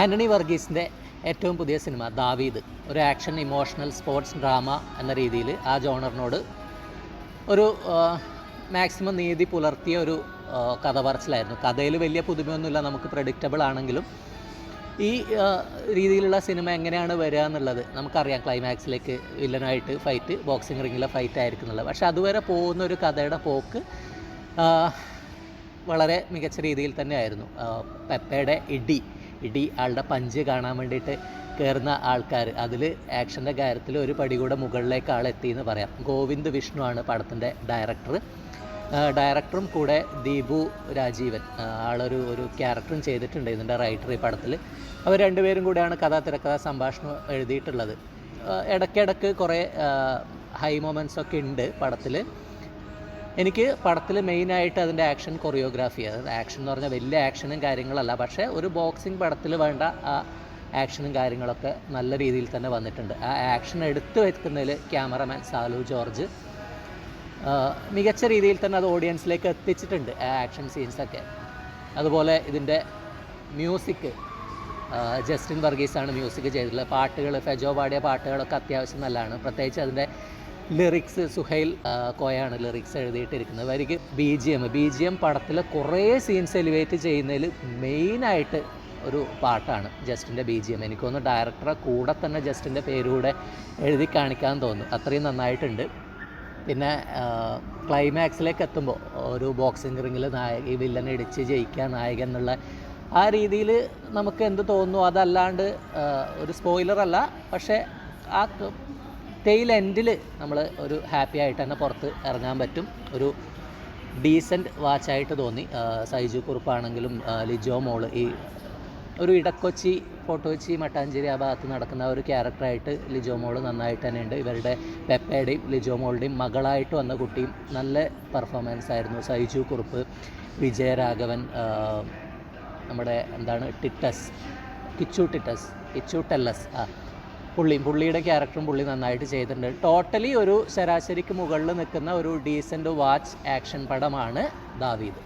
ആൻ്റണി വർഗീസിൻ്റെ ഏറ്റവും പുതിയ സിനിമ ദാവീദ് ഒരു ആക്ഷൻ ഇമോഷണൽ സ്പോർട്സ് ഡ്രാമ എന്ന രീതിയിൽ ആ ജോണറിനോട് ഒരു മാക്സിമം നീതി പുലർത്തിയ ഒരു കഥ പറച്ചിലായിരുന്നു. കഥയിൽ വലിയ പുതുമയൊന്നുമില്ല, നമുക്ക് പ്രഡിക്റ്റബിൾ ആണെങ്കിലും ഈ രീതിയിലുള്ള സിനിമ എങ്ങനെയാണ് വരിക എന്നുള്ളത് നമുക്കറിയാം. ക്ലൈമാക്സിലേക്ക് വില്ലനായിട്ട് ഫൈറ്റ്, ബോക്സിംഗ് റിങ്ങിലെ ഫൈറ്റ് ആയിരിക്കും എന്നുള്ളത്. പക്ഷേ അതുവരെ പോകുന്ന ഒരു കഥയുടെ പോക്ക് വളരെ മികച്ച രീതിയിൽ തന്നെയായിരുന്നു. പെപ്പയുടെ ഇടി ആളുടെ പഞ്ച് കാണാൻ വേണ്ടിയിട്ട് കയറുന്ന ആൾക്കാർ, അതിൽ ആക്ഷൻ്റെ കാര്യത്തിൽ ഒരു പടി കൂടെ മുകളിലേക്ക് ആളെത്തി എന്ന് പറയാം. ഗോവിന്ദ് വിഷ്ണു ആണ് പടത്തിൻ്റെ ഡയറക്ടറും കൂടെ ദീപു രാജീവൻ ആളൊരു ക്യാരക്ടറും ചെയ്തിട്ടുണ്ട് ഇതിൻ്റെ റൈറ്റർ ഈ പടത്തിൽ. അവർ രണ്ടുപേരും കൂടെയാണ് തിരക്കഥ സംഭാഷണം എഴുതിയിട്ടുള്ളത്. ഇടയ്ക്കിടയ്ക്ക് കുറേ ഹൈ മൊമെൻറ്റ്സൊക്കെ ഉണ്ട് പടത്തിൽ. എനിക്ക് പടത്തിൽ മെയിനായിട്ട് അതിൻ്റെ ആക്ഷൻ കൊറിയോഗ്രാഫി, അതായത് ആക്ഷൻ എന്ന് പറഞ്ഞാൽ വലിയ ആക്ഷനും കാര്യങ്ങളല്ല, പക്ഷേ ഒരു ബോക്സിംഗ് പടത്തിൽ വേണ്ട ആ ആക്ഷനും കാര്യങ്ങളൊക്കെ നല്ല രീതിയിൽ തന്നെ വന്നിട്ടുണ്ട്. ആ ആക്ഷൻ എടുത്തു വെക്കുന്നതിൽ ക്യാമറമാൻ സാലു ജോർജ് മികച്ച രീതിയിൽ തന്നെ അത് ഓഡിയൻസിലേക്ക് എത്തിച്ചിട്ടുണ്ട്, ആ ആക്ഷൻ സീൻസൊക്കെ. അതുപോലെ ഇതിൻ്റെ മ്യൂസിക് ജസ്റ്റിൻ വർഗീസാണ് മ്യൂസിക് ചെയ്തിട്ടുള്ളത്. പാട്ടുകൾ, ഫെജോ പാടിയ പാട്ടുകളൊക്കെ അത്യാവശ്യം നല്ലതാണ്. പ്രത്യേകിച്ച് അതിൻ്റെ ലിറിക്സ് സുഹൈൽ കോയാണ് ലിറിക്സ് എഴുതിയിട്ടിരിക്കുന്നത്. അവർക്ക് ബി ജി എം പടത്തിൽ കുറേ സീൻസ് എലിവേറ്റ് ചെയ്യുന്നതിൽ മെയിനായിട്ട് ഒരു പാട്ടാണ് ജസ്റ്റിൻ്റെ ബി ജി എം. എനിക്ക് തോന്നുന്നു ഡയറക്ടറെ കൂടെ തന്നെ ജസ്റ്റിൻ്റെ പേരൂടെ എഴുതി കാണിക്കാൻ തോന്നുന്നു, അത്രയും നന്നായിട്ടുണ്ട്. പിന്നെ ക്ലൈമാക്സിലേക്ക് എത്തുമ്പോൾ ഒരു ബോക്സിംഗ് റിങ്ങിൽ ഈ വില്ലനെ ഇടിച്ച് ജയിക്കുക നായകൻ എന്നുള്ള ആ രീതിയിൽ നമുക്ക് എന്ത് തോന്നുന്നു, അതല്ലാണ്ട് ഒരു സ്പോയിലറല്ല, പക്ഷേ ആ ടെയിൽ എൻഡിൽ നമ്മൾ ഒരു ഹാപ്പി ആയിട്ട് തന്നെ പുറത്ത് ഇറങ്ങാൻ പറ്റും. ഒരു ഡീസൻറ്റ് വാച്ചായിട്ട് തോന്നി. സൈജു കുറുപ്പാണെങ്കിലും ലിജോ മോള്, ഈ ഒരു ഇടക്കൊച്ചി ഫോർട്ട് കൊച്ചി മട്ടാഞ്ചേരി ആ ഭാഗത്ത് നടക്കുന്ന ഒരു ക്യാരക്ടറായിട്ട് ലിജോ മോള് നന്നായിട്ട് തന്നെ ഉണ്ട്. ഇവരുടെ പെപ്പയുടെയും ലിജോ മോളുടെയും മകളായിട്ട് വന്ന കുട്ടിയും നല്ല പെർഫോമൻസ് ആയിരുന്നു. സൈജു കുറുപ്പ്, വിജയരാഘവൻ, നമ്മുടെ കിച്ചു ടെല്ലസ് പുള്ളിയുടെ ക്യാരക്ടറും പുള്ളി നന്നായിട്ട് ചെയ്തിട്ടുണ്ട്. ടോട്ടലി ഒരു ശരാശരിക്ക് മുകളിൽ നിൽക്കുന്ന ഒരു ഡീസൻറ്റ് വാച്ച് ആക്ഷൻ പടമാണ് ദാവീദ്.